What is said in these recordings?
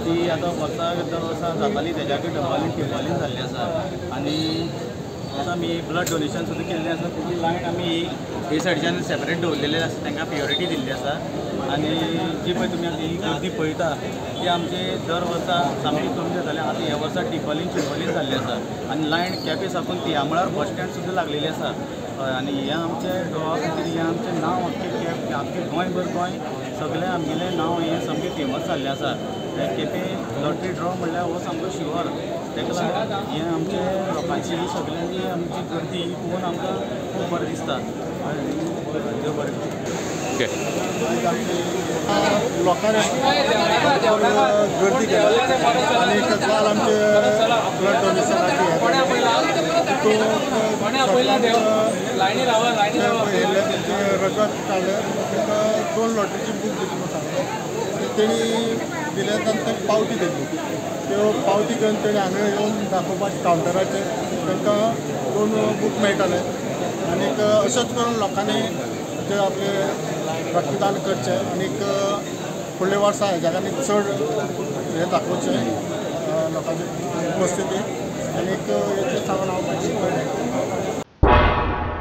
ती आतां वर्सां दर वर्सा जाताली तेज्याकूय डब्बालीन टिब्बालीन जाल्ली आसा आनी आतां आमी ब्लड डोनेशन सुद्दां केल्लें आसा तेजी लायन आमी हे सायडीच्यान सेपरेट दवरलेले आसा तांकां प्रियोरिटी दिल्ली आसा आनी जी पळय तुमी आतां ही गर्दी पळयता ती आमची दर वर्सा सामकी कमी जाताली आतां ह्या वर्सा टिब्बालीन जाल्ली आसा आनी लायन केपें साकून ती म्हळ्यार बस स्टँड सुद्दां लागलेली आसा आनी हें आमचें गोवा खातीर हें आमचें नांव आख्खें गोंयभर गोंय सगळें आमगेलें नांव हें सामकें फेमस जाल्लें आसा केपें लॉटरी ड्रॉ म्हणल्यार हो सामको शुअर ताका लागून हें आमचें लोकांची सगळ्यांची आमची गर्दी पळोवन आमकां खूब बरें दिसता देव बरें ओके लोकांनी गर्दी केला आणि काल आमचे ब्लड डोनेशनाची रगत काडलें ताका 2 लॉटरीची बूक दिली म्हणून सांगलें आनी तेणी दिले तांकां पावती दिली त्यो पावती घेवन तेणी हांगा येवन दाखोवपाक कावंटराचेर तांकां 2 बूक मेळटले आनीक अशेंच करून लोकांनी जे आपले रक्तदान करचें आनीक फुडल्या वर्सा हेज्यानी चड हें दाखोवचें लोकांची उपस्थिती आनीक इतलें सांगून हांव म्हाजी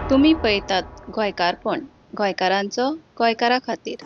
तुम्ही पळयतात गोंयकारपण गोंयकारांचो गोंयकारा खातीर।